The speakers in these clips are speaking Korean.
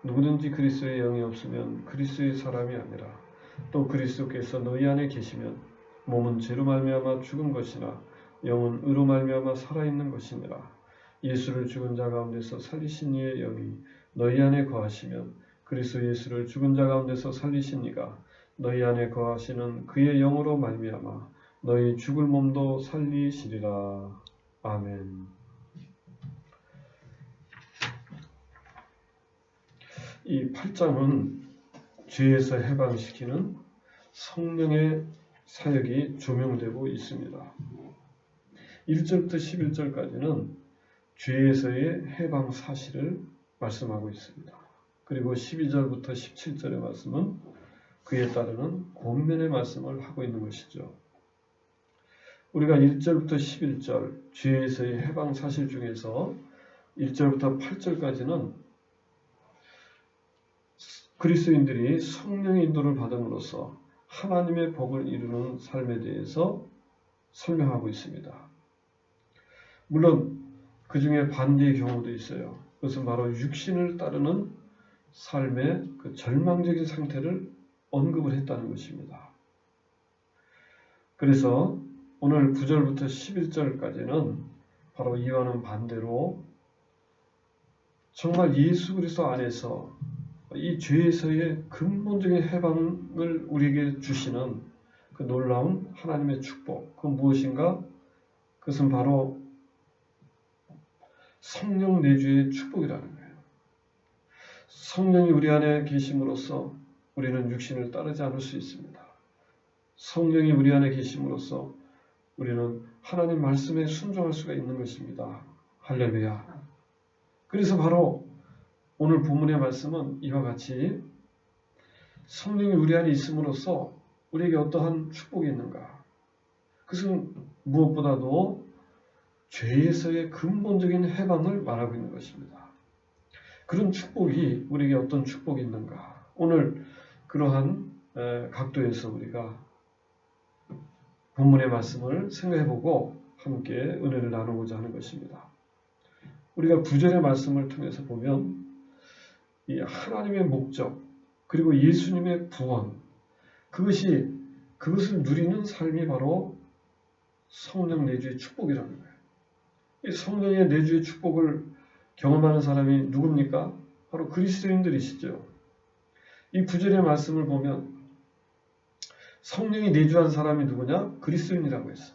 누구든지 그리스도의 영이 없으면 그리스도의 사람이 아니라 또 그리스도께서 너희 안에 계시면 몸은 죄로 말미암아 죽은 것이나 영은 의로 말미암아 살아있는 것이니라. 예수를 죽은 자 가운데서 살리신 이의 영이 너희 안에 거하시면 그리스도 예수를 죽은 자 가운데서 살리신 이가 너희 안에 거하시는 그의 영으로 말미암아 너희 죽을 몸도 살리시리라. 아멘. 이 8장은 죄에서 해방시키는 성령의 사역이 조명되고 있습니다. 1절부터 11절까지는 죄에서의 해방 사실을 말씀하고 있습니다. 그리고 12절부터 17절의 말씀은 그에 따르는 권면의 말씀을 하고 있는 것이죠. 우리가 1절부터 11절 죄에서의 해방 사실 중에서 1절부터 8절까지는 그리스도인들이 성령의 인도를 받음으로써 하나님의 복을 이루는 삶에 대해서 설명하고 있습니다. 물론 그 중에 반대의 경우도 있어요. 그것은 바로 육신을 따르는 삶의 그 절망적인 상태를 언급을 했다는 것입니다. 그래서 오늘 9절부터 11절까지는 바로 이와는 반대로 정말 예수 그리스도 안에서 이 죄에서의 근본적인 해방을 우리에게 주시는 그 놀라운 하나님의 축복, 그건 무엇인가? 그것은 바로 성령 내주의 축복이라는 거예요. 성령이 우리 안에 계심으로써 우리는 육신을 따르지 않을 수 있습니다. 성령이 우리 안에 계심으로써 우리는 하나님 말씀에 순종할 수가 있는 것입니다. 할렐루야. 그래서 바로 오늘 본문의 말씀은 이와 같이 성령이 우리 안에 있음으로써 우리에게 어떠한 축복이 있는가? 그것은 무엇보다도 죄에서의 근본적인 해방을 말하고 있는 것입니다. 그런 축복이 우리에게 어떤 축복이 있는가? 오늘 그러한 각도에서 우리가 본문의 말씀을 생각해보고 함께 은혜를 나누고자 하는 것입니다. 우리가 9절의 말씀을 통해서 보면 이 하나님의 목적 그리고 예수님의 구원 그것을 누리는 삶이 바로 성령 내주의 축복이라는 거예요. 이 성령의 내주의 축복을 경험하는 사람이 누굽니까? 바로 그리스도인들이시죠. 이 9절의 말씀을 보면 성령이 내주한 사람이 누구냐? 그리스도인이라고 했어.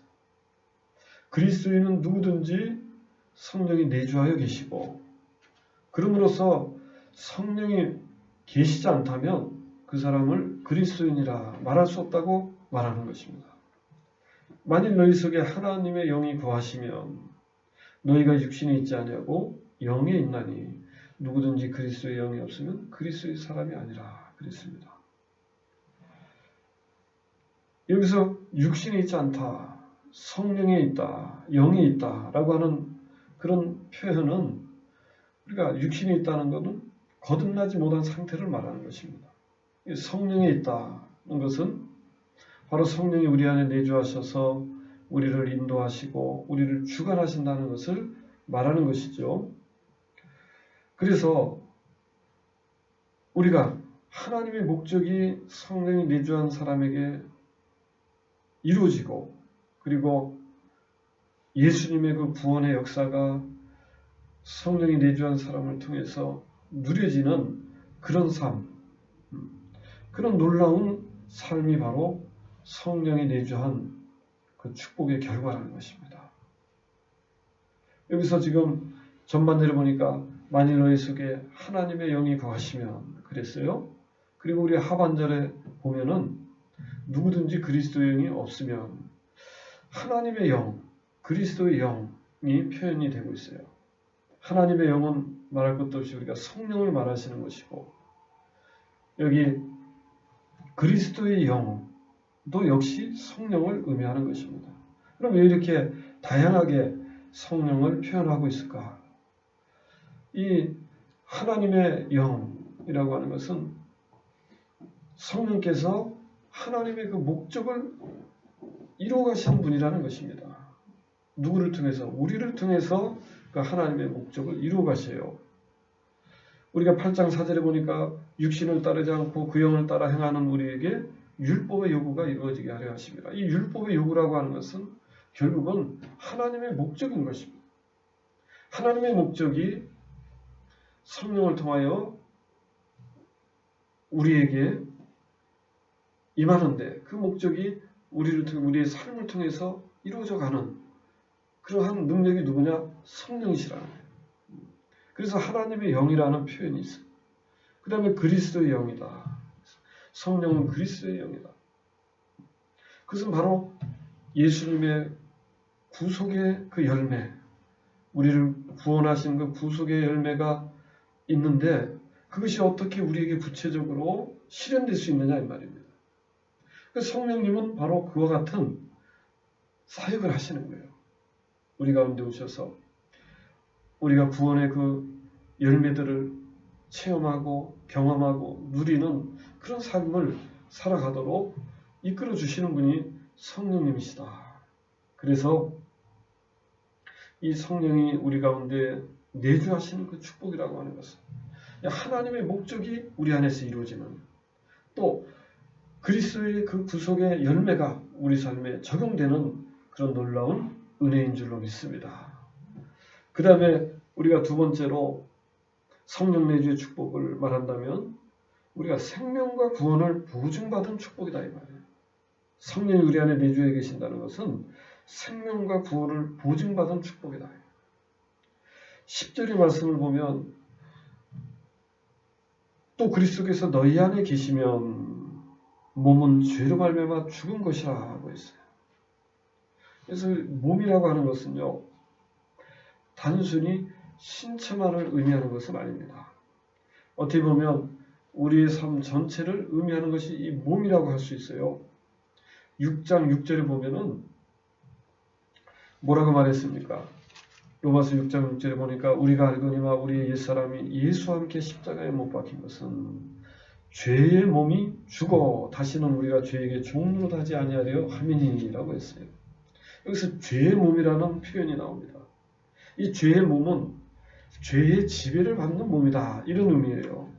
그리스도인은 누구든지 성령이 내주하여 계시고 그럼으로써 성령이 계시지 않다면 그 사람을 그리스도인이라 말할 수 없다고 말하는 것입니다. 만일 너희 속에 하나님의 영이 거하시면 너희가 육신에 있지 아니하고 영에 있나니 누구든지 그리스도의 영이 없으면 그리스도의 사람이 아니라 그랬습니다. 여기서 육신에 있지 않다, 성령에 있다, 영에 있다 라고 하는 그런 표현은 우리가 육신에 있다는 것은 거듭나지 못한 상태를 말하는 것입니다. 성령에 있다는 것은 바로 성령이 우리 안에 내주하셔서 우리를 인도하시고 우리를 주관하신다는 것을 말하는 것이죠. 그래서 우리가 하나님의 목적이 성령이 내주한 사람에게 이루어지고 그리고 예수님의 그 구원의 역사가 성령이 내주한 사람을 통해서 누려지는 그런 삶, 그런 놀라운 삶이 바로 성령이 내주한 그 축복의 결과라는 것입니다. 여기서 지금 전반대로 보니까 만일 너희 속에 하나님의 영이 거하시면 그랬어요. 그리고 우리 하반절에 보면은 누구든지 그리스도의 영이 없으면 하나님의 영, 그리스도의 영이 표현이 되고 있어요. 하나님의 영은 말할 것도 없이 우리가 성령을 말하시는 것이고 여기 그리스도의 영도 역시 성령을 의미하는 것입니다. 그럼 왜 이렇게 다양하게 성령을 표현하고 있을까? 이 하나님의 영이라고 하는 것은 성령께서 하나님의 그 목적을 이루어 가시는 분이라는 것입니다. 누구를 통해서? 우리를 통해서 그 하나님의 목적을 이루어 가셔요. 우리가 8장 4절에 보니까 육신을 따르지 않고 그 영을 따라 행하는 우리에게 율법의 요구가 이루어지게 하려 하십니다. 이 율법의 요구라고 하는 것은 결국은 하나님의 목적인 것입니다. 하나님의 목적이 성령을 통하여 우리에게 임하는데 그 목적이 우리의 삶을 통해서 이루어져 가는 그러한 능력이 누구냐? 성령이시라는 거예요. 그래서 하나님의 영이라는 표현이 있어요. 그 다음에 그리스도의 영이다. 성령은 그리스도의 영이다. 그것은 바로 예수님의 구속의 그 열매, 우리를 구원하신 그 구속의 열매가 있는데 그것이 어떻게 우리에게 구체적으로 실현될 수 있느냐 이 말입니다. 그래서 성령님은 바로 그와 같은 사역을 하시는 거예요. 우리 가운데 오셔서 우리가 구원의 그 열매들을 체험하고 경험하고 누리는 그런 삶을 살아가도록 이끌어 주시는 분이 성령님이시다. 그래서 이 성령이 우리 가운데 내주하시는 그 축복이라고 하는 것은 하나님의 목적이 우리 안에서 이루어지는 또 그리스도의 그 구속의 열매가 우리 삶에 적용되는 그런 놀라운 은혜인 줄로 믿습니다. 그 다음에 우리가 두 번째로 성령 내주의 축복을 말한다면 우리가 생명과 구원을 보증받은 축복이다 이 말이에요. 성령이 우리 안에 내주해 계신다는 것은 생명과 구원을 보증받은 축복이다. 10절의 말씀을 보면 또 그리스도께서 너희 안에 계시면 몸은 죄로 말미암아 죽은 것이라 하고 있어요. 그래서 몸이라고 하는 것은요, 단순히 신체만을 의미하는 것은 아닙니다. 어떻게 보면 우리의 삶 전체를 의미하는 것이 이 몸이라고 할 수 있어요. 6장 6절에 보면은 뭐라고 말했습니까? 로마서 6장 6절에 보니까 우리가 알거니와 우리의 옛사람이 예수와 함께 십자가에 못 박힌 것은 죄의 몸이 죽어 다시는 우리가 죄에게 종노하지 아니하려 함이니라고 했어요. 여기서 죄의 몸이라는 표현이 나옵니다. 이 죄의 몸은 죄의 지배를 받는 몸이다. 이런 의미예요.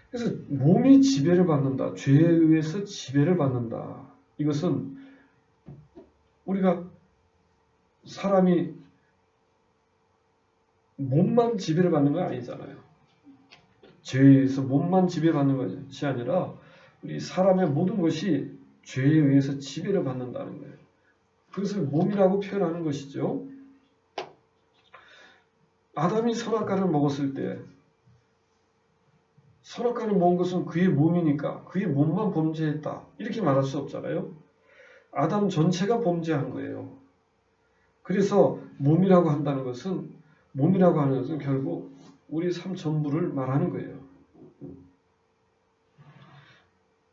그래서 몸이 지배를 받는다. 죄에 의해서 지배를 받는다. 이것은 우리가 사람이 몸만 지배를 받는 건 아니잖아요. 죄에 의해서 몸만 지배받는 것이 아니라 우리 사람의 모든 것이 죄에 의해서 지배를 받는다는 거예요. 그것을 몸이라고 표현하는 것이죠. 아담이 선악과를 먹었을 때 선악과를 먹은 것은 그의 몸이니까 그의 몸만 범죄했다. 이렇게 말할 수 없잖아요. 아담 전체가 범죄한 거예요. 그래서 몸이라고 한다는 것은 몸이라고 하는 것은 결국 우리 삶 전부를 말하는 거예요.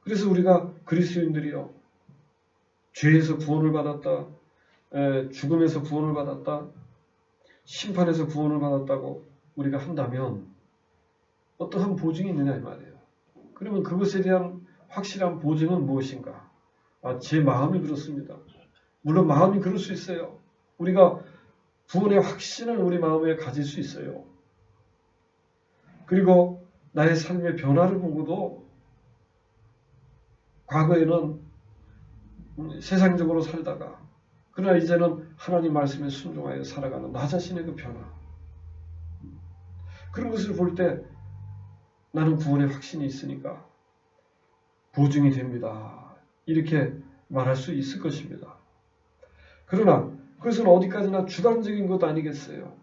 그래서 우리가 그리스도인들이요. 죄에서 구원을 받았다. 죽음에서 구원을 받았다. 심판에서 구원을 받았다고 우리가 한다면 어떠한 보증이 있느냐 이 말이에요. 그러면 그것에 대한 확실한 보증은 무엇인가? 제 마음이 그렇습니다. 물론 마음이 그럴 수 있어요. 우리가 구원의 확신을 우리 마음에 가질 수 있어요. 그리고 나의 삶의 변화를 보고도 과거에는 세상적으로 살다가 그러나 이제는 하나님 말씀에 순종하여 살아가는 나 자신의 그 변화. 그런 것을 볼 때 나는 구원의 확신이 있으니까 보증이 됩니다. 이렇게 말할 수 있을 것입니다. 그러나 그것은 어디까지나 주관적인 것 아니겠어요?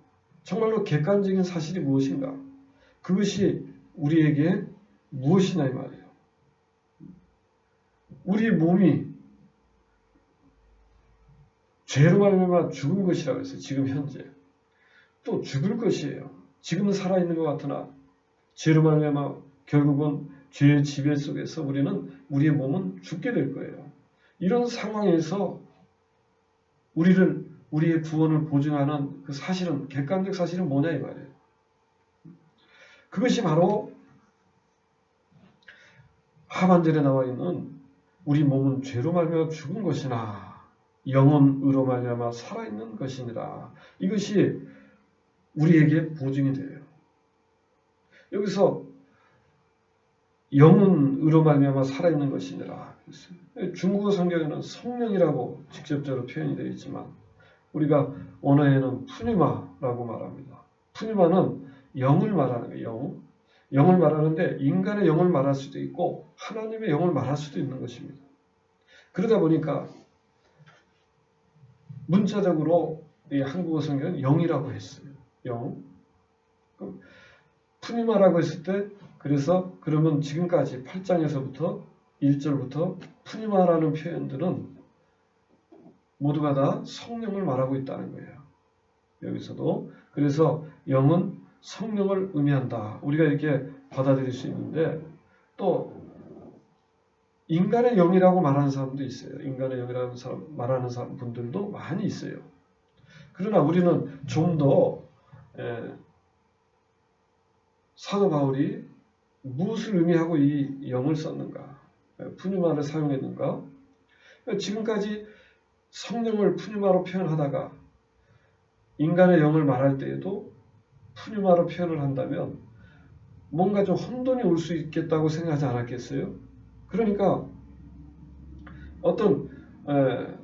정말로 객관적인 사실이 무엇인가? 그것이 우리에게 무엇이냐 이 말이에요. 우리 몸이 죄로 말미암아 죽은 것이라고 했어요. 지금 현재. 또 죽을 것이에요. 지금은 살아있는 것 같으나 죄로 말미암아 결국은 죄의 지배 속에서 우리의 몸은 죽게 될 거예요. 이런 상황에서 우리의 구원을 보증하는 그 사실은 객관적 사실은 뭐냐 이 말이에요. 그것이 바로 하반절에 나와 있는 우리 몸은 죄로 말미암아 죽은 것이나 영은 의로 말미암아 살아있는 것이니라. 이것이 우리에게 보증이 돼요. 여기서 영은 의로 말미암아 살아있는 것이니라. 중국어 성경에는 성령이라고 직접적으로 표현이 되어 있지만 우리가 원어에는 푸니마라고 말합니다. 푸니마는 영을 말하는 거예요. 영을 말하는데 인간의 영을 말할 수도 있고 하나님의 영을 말할 수도 있는 것입니다. 그러다 보니까 문자적으로 이 한국어 성경은 영이라고 했어요. 영. 푸니마라고 했을 때 그래서 그러면 지금까지 8장에서부터 1절부터 푸니마라는 표현들은 모두가 다 성령을 말하고 있다는 거예요. 여기서도. 그래서 영은 성령을 의미한다. 우리가 이렇게 받아들일 수 있는데 또 인간의 영이라고 말하는 사람도 있어요. 인간의 영이라고 말하는 분들도 많이 있어요. 그러나 우리는 좀 더 사도 바울이 무엇을 의미하고 이 영을 썼는가, 푸니마를 사용했는가. 지금까지 성령을 푸니마로 표현하다가 인간의 영을 말할 때에도 푸니마로 표현을 한다면 뭔가 좀 혼돈이 올 수 있겠다고 생각하지 않았겠어요? 그러니까 어떤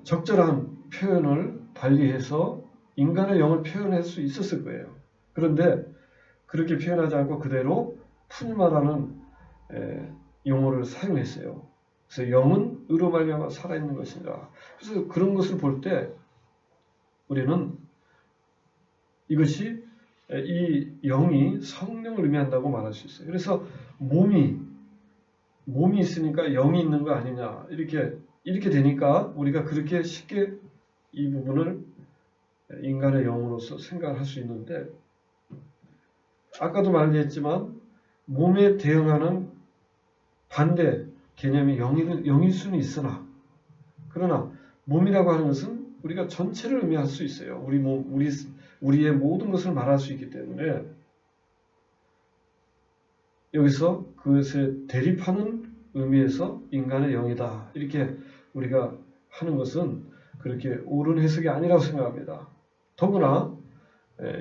적절한 표현을 달리해서 인간의 영을 표현할 수 있었을 거예요. 그런데 그렇게 표현하지 않고 그대로 푸니마라는 용어를 사용했어요. 그래서 영은 의로 말미암아 살아있는 것이니라. 그래서 그런 것을 볼 때 우리는 이것이 이 영이 성령을 의미한다고 말할 수 있어요. 그래서 몸이 있으니까 영이 있는 거 아니냐 이렇게 되니까 우리가 그렇게 쉽게 이 부분을 인간의 영으로서 생각을 할 수 있는데 아까도 말했지만 몸에 대응하는 반대 개념이 영일 수는 있으나 그러나 몸이라고 하는 것은 우리가 전체를 의미할 수 있어요. 우리의 모든 것을 말할 수 있기 때문에 여기서 그것에 대립하는 의미에서 인간의 영이다. 이렇게 우리가 하는 것은 그렇게 옳은 해석이 아니라고 생각합니다. 더구나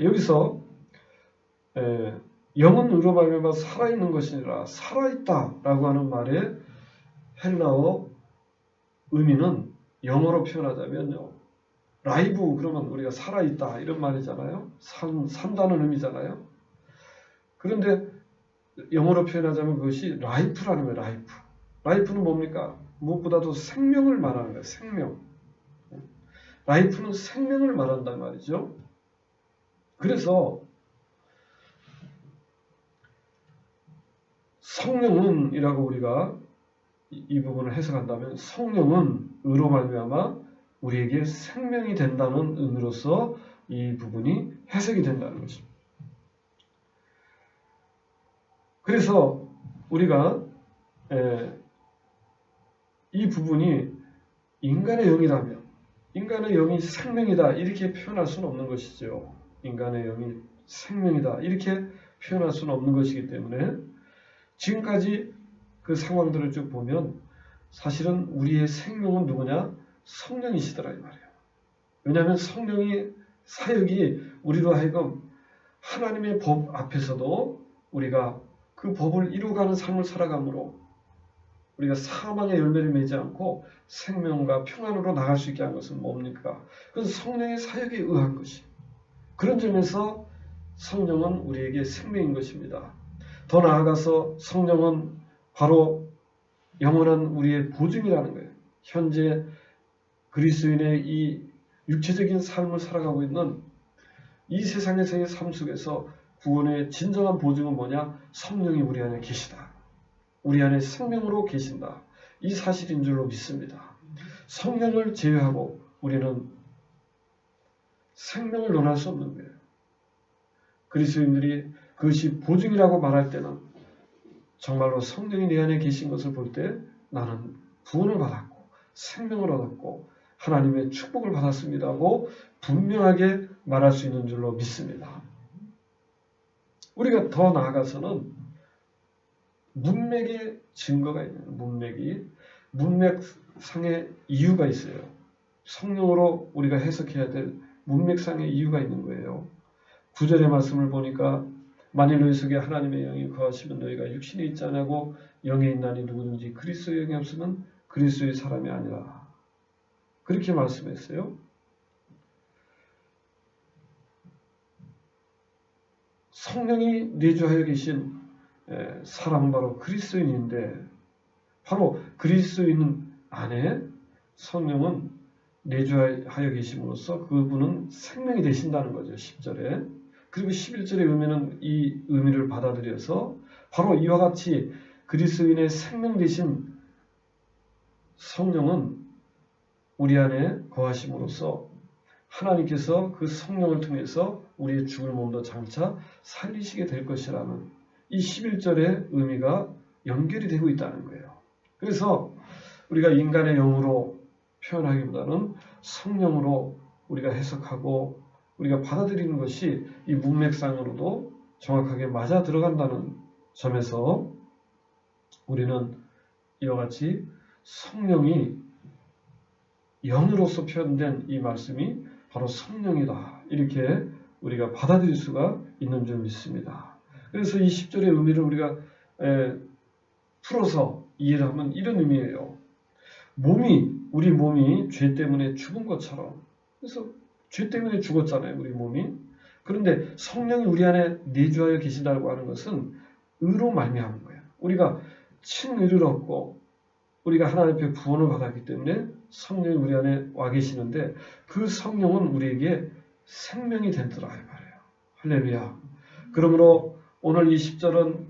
여기서 영은 의로 말미암아 살아있는 것이니라. 살아있다라고 하는 말의 헬라어 의미는 영어로 표현하자면요. 라이브 그러면 우리가 살아있다 이런 말이잖아요. 산다는 의미잖아요. 그런데 영어로 표현하자면 그것이 라이프라는 거예요. 라이프. 라이프는 뭡니까? 무엇보다도 생명을 말하는 거예요. 생명. 라이프는 생명을 말한단 말이죠. 그래서 성령은 이라고 우리가 이 부분을 해석한다면 성령은 의로 말미암아 우리에게 생명이 된다는 의미로서 이 부분이 해석이 된다는 것입니다. 그래서 우리가 이 부분이 인간의 영이라면 인간의 영이 생명이다 이렇게 표현할 수는 없는 것이죠. 인간의 영이 생명이다 이렇게 표현할 수는 없는 것이기 때문에 지금까지 그 상황들을 쭉 보면 사실은 우리의 생명은 누구냐? 성령이시더라 이 말이에요. 왜냐하면 성령의 사역이 우리로 하여금 하나님의 법 앞에서도 우리가 그 법을 이루어가는 삶을 살아가므로 우리가 사망의 열매를 맺지 않고 생명과 평안으로 나갈 수 있게 한 것은 뭡니까? 그건 성령의 사역에 의한 것이. 그런 점에서 성령은 우리에게 생명인 것입니다. 더 나아가서 성령은 바로 영원한 우리의 보증이라는 거예요. 현재 그리스도인의 이 육체적인 삶을 살아가고 있는 이 세상에서의 삶 속에서 구원의 진정한 보증은 뭐냐? 성령이 우리 안에 계시다. 우리 안에 생명으로 계신다. 이 사실인 줄로 믿습니다. 성령을 제외하고 우리는 생명을 논할 수 없는 거예요. 그리스도인들이 그것이 보증이라고 말할 때는 정말로 성령이 내 안에 계신 것을 볼 때 나는 구원을 받았고 생명을 얻었고 하나님의 축복을 받았습니다 하고 분명하게 말할 수 있는 줄로 믿습니다. 우리가 더 나아가서는 문맥의 증거가 있는 문맥상의 이유가 있어요. 성령으로 우리가 해석해야 될 문맥상의 이유가 있는 거예요. 9절의 말씀을 보니까 만일 너희 속에 하나님의 영이 거하시면 너희가 육신에 있지 않고 영에 있나니 누구든지 그리스도의 영이 없으면 그리스도의 사람이 아니라. 그렇게 말씀했어요. 성령이 내주하여 계신 사람은 바로 그리스도인인데, 바로 그리스도인 안에 성령은 내주하여 계심으로써 그분은 생명이 되신다는 거죠. 10절에. 그리고 11절의 의미는 이 의미를 받아들여서 바로 이와 같이 그리스도인의 생명 되신 성령은 우리 안에 거하심으로써 하나님께서 그 성령을 통해서 우리의 죽을 몸도 장차 살리시게 될 것이라는 이 11절의 의미가 연결이 되고 있다는 거예요. 그래서 우리가 인간의 영으로 표현하기보다는 성령으로 우리가 해석하고 우리가 받아들이는 것이 이 문맥상으로도 정확하게 맞아 들어간다는 점에서 우리는 이와 같이 성령이 영으로서 표현된 이 말씀이 바로 성령이다. 이렇게 우리가 받아들일 수가 있는 줄 믿습니다. 그래서 이 10절의 의미를 우리가 풀어서 이해를 하면 이런 의미예요. 우리 몸이 죄 때문에 죽은 것처럼. 그래서 죄 때문에 죽었잖아요. 우리 몸이. 그런데 성령이 우리 안에 내주하여 계신다고 하는 것은 의로 말미암은 거예요. 우리가 칭의를 얻고 우리가 하나님 앞에 구원을 받았기 때문에 성령이 우리 안에 와 계시는데 그 성령은 우리에게 생명이 된더라 이 말이에요. 할렐루야. 그러므로 오늘 이 10절은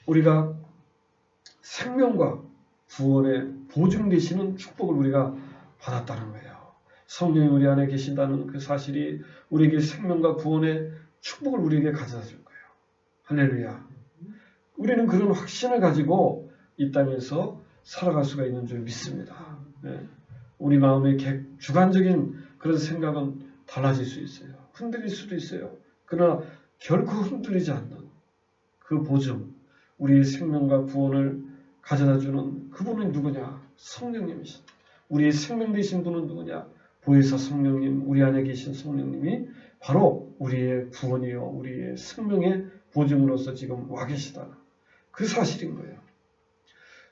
우리가 생명과 구원의 보증 되시는 축복을 우리가 받았다는 거예요. 성령이 우리 안에 계신다는 그 사실이 우리에게 생명과 구원의 축복을 우리에게 가져다 줄 거예요. 할렐루야. 우리는 그런 확신을 가지고 이 땅에서 살아갈 수가 있는 줄 믿습니다. 우리 마음의 주관적인 그런 생각은 달라질 수 있어요. 흔들릴 수도 있어요. 그러나 결코 흔들리지 않는 그 보증, 우리의 생명과 구원을 가져다주는 그분은 누구냐? 성령님이십니다. 우리의 생명 되신 분은 누구냐? 보혜사 성령님, 우리 안에 계신 성령님이 바로 우리의 구원이요, 우리의 생명의 보증으로서 지금 와 계시다. 그 사실인 거예요.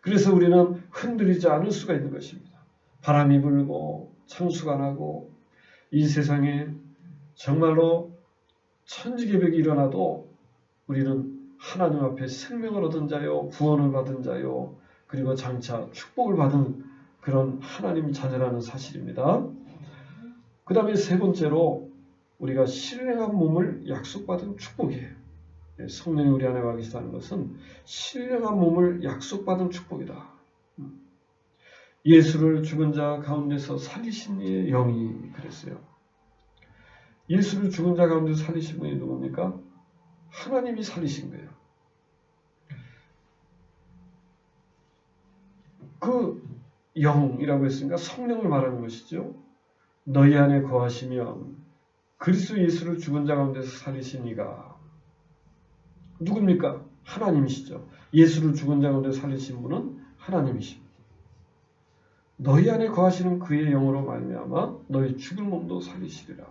그래서 우리는 흔들리지 않을 수가 있는 것입니다. 바람이 불고 창수가 나고 이 세상에 정말로 천지개벽이 일어나도 우리는 하나님 앞에 생명을 얻은 자요, 구원을 받은 자요, 그리고 장차 축복을 받은 그런 하나님 자녀라는 사실입니다. 그 다음에 세 번째로 우리가 신령한 몸을 약속받은 축복이에요. 성령이 우리 안에 와 계시다는 것은 신령한 몸을 약속받은 축복이다. 예수를 죽은 자 가운데서 살리신 이의 영이 그랬어요. 예수를 죽은 자 가운데서 살리신 분이 누굽니까? 하나님이 살리신 거예요. 그 영이라고 했으니까 성령을 말하는 것이죠. 너희 안에 거하시면 그리스도 예수를 죽은 자 가운데서 살리신 이가 누굽니까? 하나님이시죠. 예수를 죽은 자 가운데 살리신 분은 하나님이십니다. 너희 안에 거하시는 그의 영으로 말미암아 너희 죽을 몸도 살리시리라.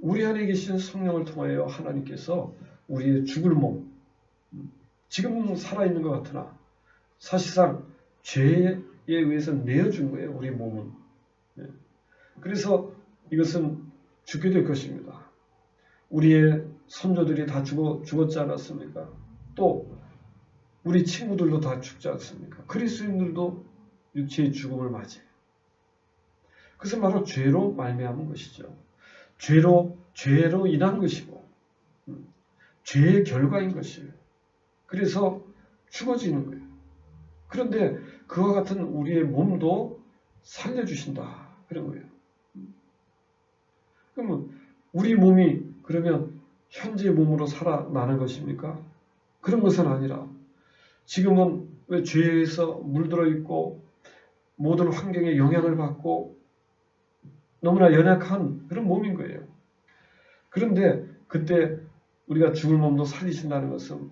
우리 안에 계신 성령을 통하여 하나님께서 우리의 죽을 몸, 지금 살아있는 것 같으나 사실상 죄에 의해서 내어준 거예요. 우리 몸은. 그래서 이것은 죽게 될 것입니다. 우리의 선조들이 다 죽었지 않았습니까? 또 우리 친구들도 다 죽지 않습니까? 그리스도인들도 육체의 죽음을 맞이해요. 그것은 바로 죄로 말미암은 것이죠. 죄로 인한 것이고 죄의 결과인 것이에요. 그래서 죽어지는 거예요. 그런데 그와 같은 우리의 몸도 살려주신다. 그런 거예요. 그러면 우리 몸이 그러면 현재의 몸으로 살아나는 것입니까? 그런 것은 아니라 지금은 왜 죄에서 물들어 있고 모든 환경에 영향을 받고 너무나 연약한 그런 몸인 거예요. 그런데 그때 우리가 죽을 몸도 살리신다는 것은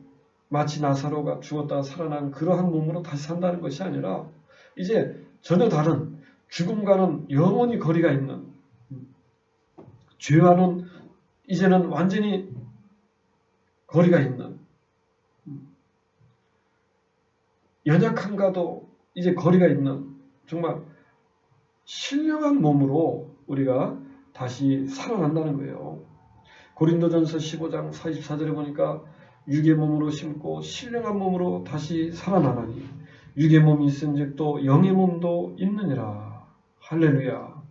마치 나사로가 죽었다가 살아난 그러한 몸으로 다시 산다는 것이 아니라 이제 전혀 다른 죽음과는 영원히 거리가 있는 죄와는 이제는 완전히 거리가 있는, 연약함과도 이제 거리가 있는 정말 신령한 몸으로 우리가 다시 살아난다는 거예요. 고린도전서 15장 44절에 보니까 육의 몸으로 심고 신령한 몸으로 다시 살아나나니 육의 몸이 있은즉 또 영의 몸도 있느니라. 할렐루야.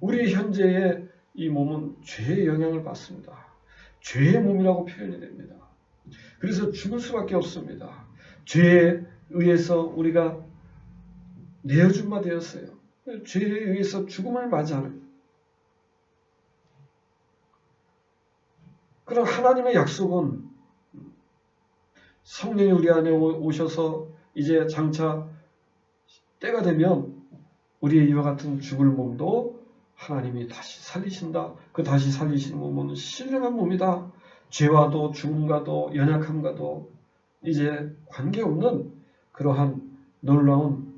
우리 현재의 이 몸은 죄의 영향을 받습니다. 죄의 몸이라고 표현이 됩니다. 그래서 죽을 수밖에 없습니다. 죄에 의해서 우리가 내어준 바 되었어요. 죄에 의해서 죽음을 맞이하는. 그런 하나님의 약속은 성령이 우리 안에 오셔서 이제 장차 때가 되면 우리의 이와 같은 죽을 몸도 하나님이 다시 살리신다. 그 다시 살리신 몸은 신령한 몸이다. 죄와도 죽음과도 연약함과도 이제 관계없는 그러한 놀라운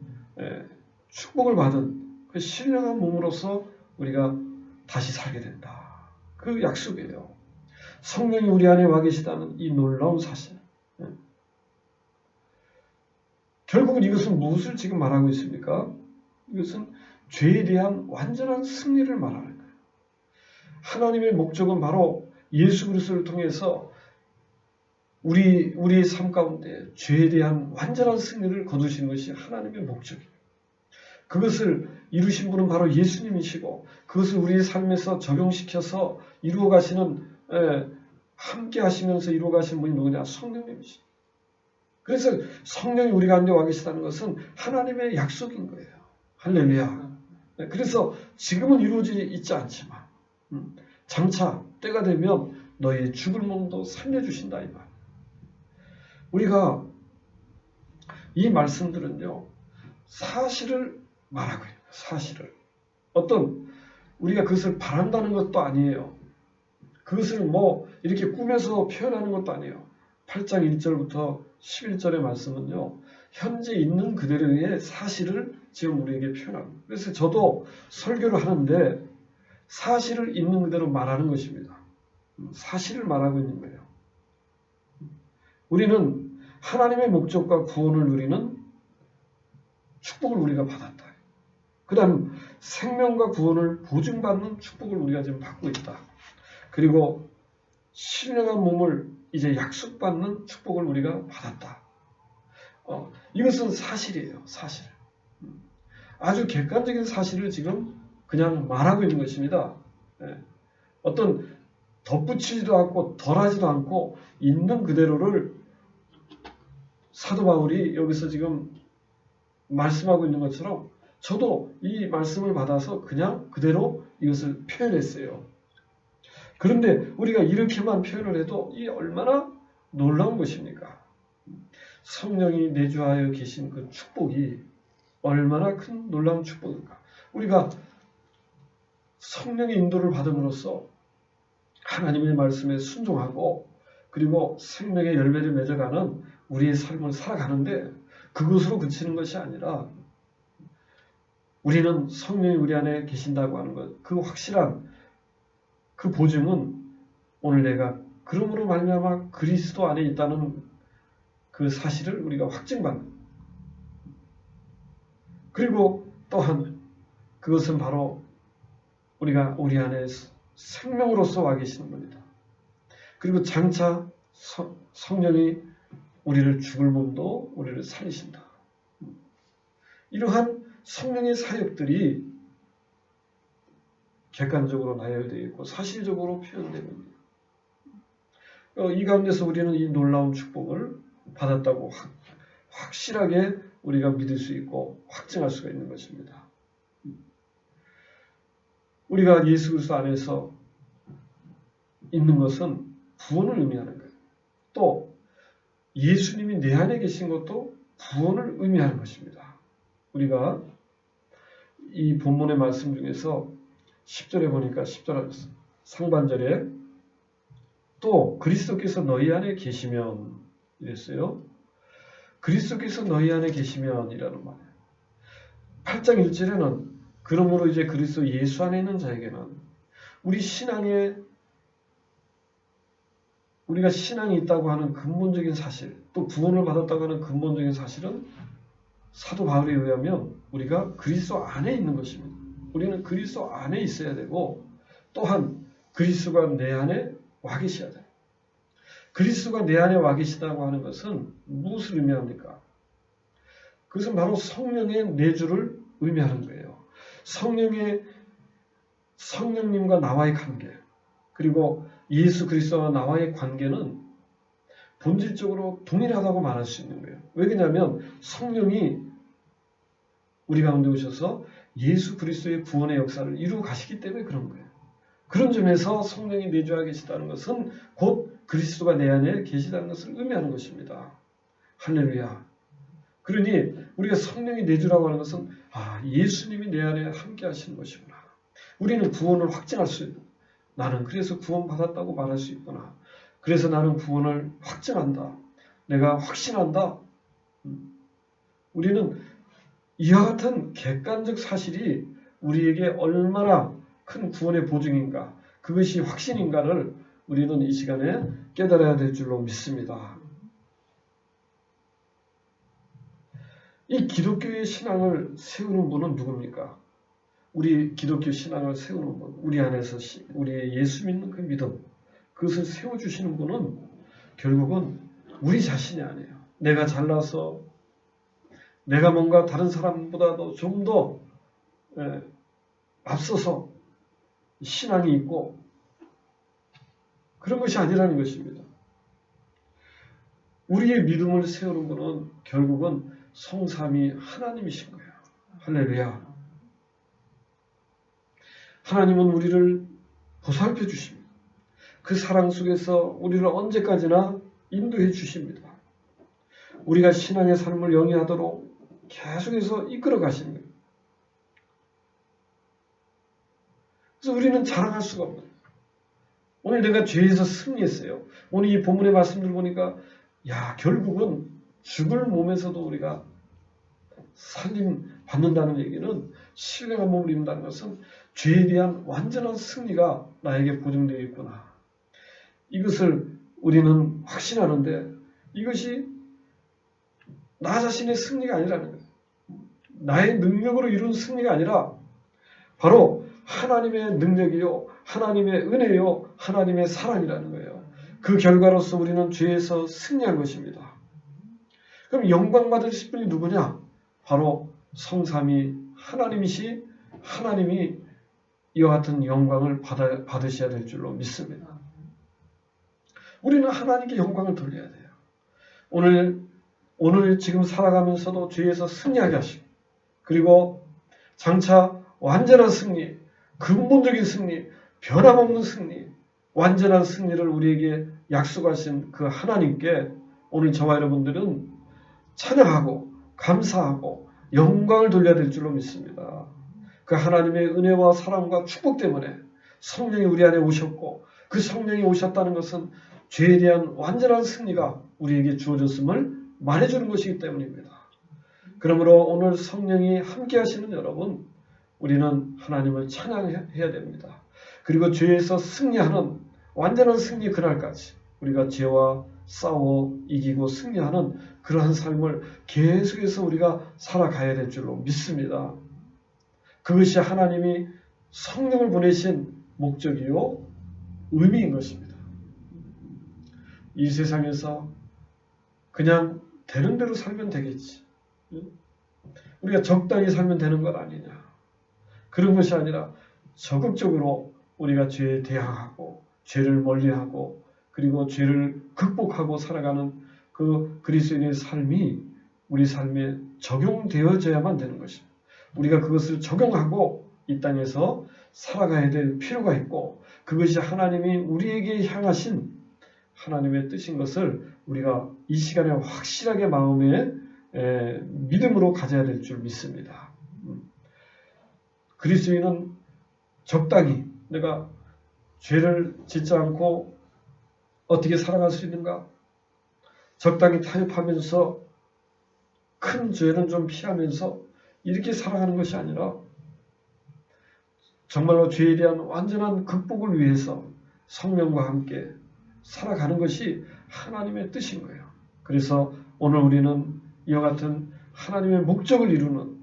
축복을 받은 그 신령한 몸으로서 우리가 다시 살게 된다. 그 약속이에요. 성령이 우리 안에 와 계시다는 이 놀라운 사실. 결국은 이것은 무엇을 지금 말하고 있습니까? 이것은 죄에 대한 완전한 승리를 말하는 거예요. 하나님의 목적은 바로 예수 그리스도를 통해서 우리의 삶 가운데 죄에 대한 완전한 승리를 거두시는 것이 하나님의 목적이에요. 그것을 이루신 분은 바로 예수님이시고 그것을 우리의 삶에서 적용시켜서 이루어 가시는 함께 하시면서 이루어 가시는 분이 누구냐? 성령님이시죠. 그래서 성령이 우리 가운데 와 계시다는 것은 하나님의 약속인 거예요. 할렐루야. 그래서 지금은 이루어지지 있지 않지만 장차 때가 되면 너희 죽을 몸도 살려주신다 이 말. 우리가 이 말씀들은요. 사실을 말하고 있는 사실을. 어떤 우리가 그것을 바란다는 것도 아니에요. 그것을 뭐 이렇게 꾸며서 표현하는 것도 아니에요. 8장 1절부터 11절의 말씀은요. 현재 있는 그대로의 사실을 지금 우리에게 표현합니다. 그래서 저도 설교를 하는데 사실을 있는 그대로 말하는 것입니다. 사실을 말하고 있는 거예요. 우리는 하나님의 목적과 구원을 누리는 축복을 우리가 받았다. 그 다음 생명과 구원을 보증받는 축복을 우리가 지금 받고 있다. 그리고 신령한 몸을 이제 약속받는 축복을 우리가 받았다. 이것은 사실이에요. 사실. 아주 객관적인 사실을 지금 그냥 말하고 있는 것입니다. 어떤 덧붙이지도 않고 덜하지도 않고 있는 그대로를 사도 바울이 여기서 지금 말씀하고 있는 것처럼 저도 이 말씀을 받아서 그냥 그대로 이것을 표현했어요. 그런데 우리가 이렇게만 표현을 해도 이 얼마나 놀라운 것입니까? 성령이 내주하여 계신 그 축복이 얼마나 큰 놀라운 축복인가. 우리가 성령의 인도를 받음으로써 하나님의 말씀에 순종하고 그리고 생명의 열매를 맺어가는 우리의 삶을 살아가는데 그것으로 그치는 것이 아니라 우리는 성령이 우리 안에 계신다고 하는 것, 그 확실한 그 보증은 오늘 내가 그러므로 말미암아 그리스도 안에 있다는 그 사실을 우리가 확증받는. 그리고 또한 그것은 바로 우리가 우리 안에 생명으로서 와 계시는 겁니다. 그리고 장차 성령이 우리를 죽을 몸도 우리를 살리신다. 이러한 성령의 사역들이 객관적으로 나열되어 있고 사실적으로 표현됩니다. 이 가운데서 우리는 이 놀라운 축복을 받았다고 확실하게 우리가 믿을 수 있고 확증할 수가 있는 것입니다. 우리가 예수 그리스도 안에서 있는 것은 구원을 의미하는 거예요. 또 예수님이 내 안에 계신 것도 구원을 의미하는 것입니다. 우리가 이 본문의 말씀 중에서 10절에 보니까 10절 상반절에 또 그리스도께서 너희 안에 계시면 이랬어요. 그리스도께서 너희 안에 계시면 이라는 말이에요. 8장 1절에는 그러므로 이제 그리스도 예수 안에 있는 자에게는 우리 신앙의 우리가 신앙이 있다고 하는 근본적인 사실, 또 구원을 받았다고 하는 근본적인 사실은 사도 바울에 의하면 우리가 그리스도 안에 있는 것입니다. 우리는 그리스도 안에 있어야 되고 또한 그리스도가 내 안에 와 계셔야 돼요. 그리스도가 내 안에 와 계시다고 하는 것은 무엇을 의미합니까? 그것은 바로 성령의 내주를 의미하는 거예요. 성령님과 나와의 관계, 그리고 예수 그리스도와 나와의 관계는 본질적으로 동일하다고 말할 수 있는 거예요. 왜 그러냐면 성령이 우리 가운데 오셔서 예수 그리스도의 구원의 역사를 이루어 가시기 때문에 그런 거예요. 그런 점에서 성령이 내주하고 계시다는 것은 곧 그리스도가 내 안에 계시다는 것을 의미하는 것입니다. 할렐루야. 그러니 우리가 성령이 내주라고 하는 것은 예수님이 내 안에 함께 하시는 것이구나. 우리는 구원을 확증할 수 있는, 나는 그래서 구원받았다고 말할 수 있구나. 그래서 나는 구원을 확증한다. 내가 확신한다. 우리는 이와 같은 객관적 사실이 우리에게 얼마나 큰 구원의 보증인가, 그것이 확신인가를 우리는 이 시간에 깨달아야 될 줄로 믿습니다. 이 기독교의 신앙을 세우는 분은 누굽니까? 우리 기독교 신앙을 세우는 분, 우리 안에서 우리의 예수 믿는 그 믿음, 그것을 세워주시는 분은 결국은 우리 자신이 아니에요. 내가 잘나서 내가 뭔가 다른 사람보다도 좀 더 앞서서 신앙이 있고 그런 것이 아니라는 것입니다. 우리의 믿음을 세우는 분은 결국은 성삼위 하나님이신 거예요. 할렐루야. 하나님은 우리를 보살펴 주십니다. 그 사랑 속에서 우리를 언제까지나 인도해 주십니다. 우리가 신앙의 삶을 영위하도록 계속해서 이끌어 가십니다. 그래서 우리는 자랑할 수가 없는 거예요. 오늘 내가 죄에서 승리했어요. 오늘 이 본문의 말씀들 보니까 결국은 죽을 몸에서도 우리가 살림 받는다는 얘기는, 신령한 몸을 입는다는 것은 죄에 대한 완전한 승리가 나에게 보증되어 있구나. 이것을 우리는 확신하는데 이것이 나 자신의 승리가 아니라는 거예요. 나의 능력으로 이룬 승리가 아니라 바로 하나님의 능력이요, 하나님의 은혜요, 하나님의 사랑이라는 거예요. 그 결과로서 우리는 죄에서 승리한 것입니다. 그럼 영광 받으실 분이 누구냐? 바로 성삼위 하나님이시, 하나님이 이와 같은 영광을 받으셔야 될 줄로 믿습니다. 우리는 하나님께 영광을 돌려야 돼요. 오늘 지금 살아가면서도 죄에서 승리하게 하시고, 그리고 장차 완전한 승리, 근본적인 승리, 변함없는 승리, 완전한 승리를 우리에게 약속하신 그 하나님께 오늘 저와 여러분들은 찬양하고 감사하고 영광을 돌려야 될 줄로 믿습니다. 그 하나님의 은혜와 사랑과 축복 때문에 성령이 우리 안에 오셨고, 그 성령이 오셨다는 것은 죄에 대한 완전한 승리가 우리에게 주어졌음을 말해주는 것이기 때문입니다. 그러므로 오늘 성령이 함께 하시는 여러분, 우리는 하나님을 찬양해야 됩니다. 그리고 죄에서 승리하는 완전한 승리 그날까지 우리가 죄와 싸워 이기고 승리하는 그러한 삶을 계속해서 우리가 살아가야 될 줄로 믿습니다. 그것이 하나님이 성령을 보내신 목적이요 의미인 것입니다. 이 세상에서 그냥 되는 대로 살면 되겠지. 우리가 적당히 살면 되는 것 아니냐. 그런 것이 아니라 적극적으로 우리가 죄에 대항하고 죄를 멀리하고 그리고 죄를 극복하고 살아가는 그 그리스도인의 삶이 우리 삶에 적용되어져야만 되는 것입니다. 우리가 그것을 적용하고 이 땅에서 살아가야 될 필요가 있고, 그것이 하나님이 우리에게 향하신 하나님의 뜻인 것을 우리가 이 시간에 확실하게 마음에 믿음으로 가져야 될 줄 믿습니다. 그리스도인은 적당히 내가 죄를 짓지 않고 어떻게 살아갈 수 있는가? 적당히 타협하면서 큰 죄는 좀 피하면서 이렇게 살아가는 것이 아니라 정말로 죄에 대한 완전한 극복을 위해서 성령과 함께 살아가는 것이 하나님의 뜻인 거예요. 그래서 오늘 우리는 이와 같은 하나님의 목적을 이루는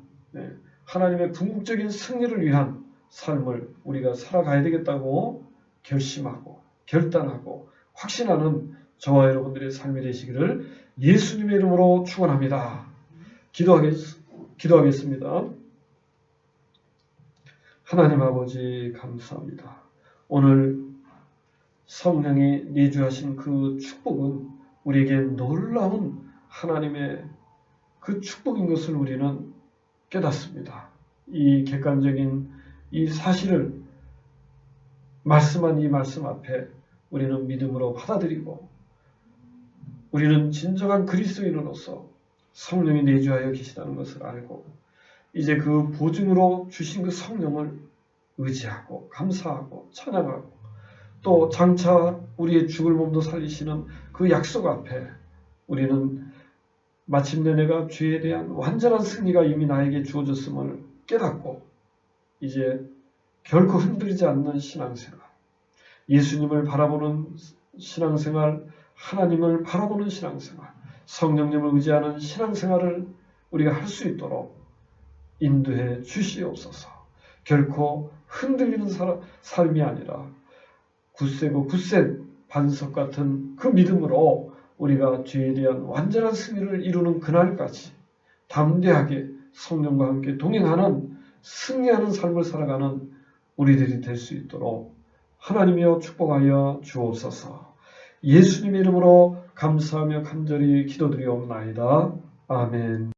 하나님의 궁극적인 승리를 위한 삶을 우리가 살아가야 되겠다고 결심하고 결단하고 확신하는 저와 여러분들의 삶이 되시기를 예수님의 이름으로 축원합니다. 기도하겠습니다. 하나님 아버지 감사합니다. 오늘 성령이 내주하신 그 축복은 우리에게 놀라운 하나님의 그 축복인 것을 우리는 깨닫습니다. 이 객관적인 이 사실을 말씀한 이 말씀 앞에 우리는 믿음으로 받아들이고 우리는 진정한 그리스도인으로서 성령이 내주하여 계시다는 것을 알고 이제 그 보증으로 주신 그 성령을 의지하고 감사하고 찬양하고 또 장차 우리의 죽을 몸도 살리시는 그 약속 앞에 우리는 마침내 내가 죄에 대한 완전한 승리가 이미 나에게 주어졌음을 깨닫고 이제 결코 흔들리지 않는 신앙생활, 예수님을 바라보는 신앙생활, 하나님을 바라보는 신앙생활, 성령님을 의지하는 신앙생활을 우리가 할 수 있도록 인도해 주시옵소서. 결코 흔들리는 삶이 아니라 굳세고 굳센 반석 같은 그 믿음으로 우리가 죄에 대한 완전한 승리를 이루는 그날까지 담대하게 성령과 함께 동행하는 승리하는 삶을 살아가는 우리들이 될 수 있도록 하나님이여 축복하여 주옵소서. 예수님의 이름으로 감사하며 간절히 기도드리옵나이다. 아멘.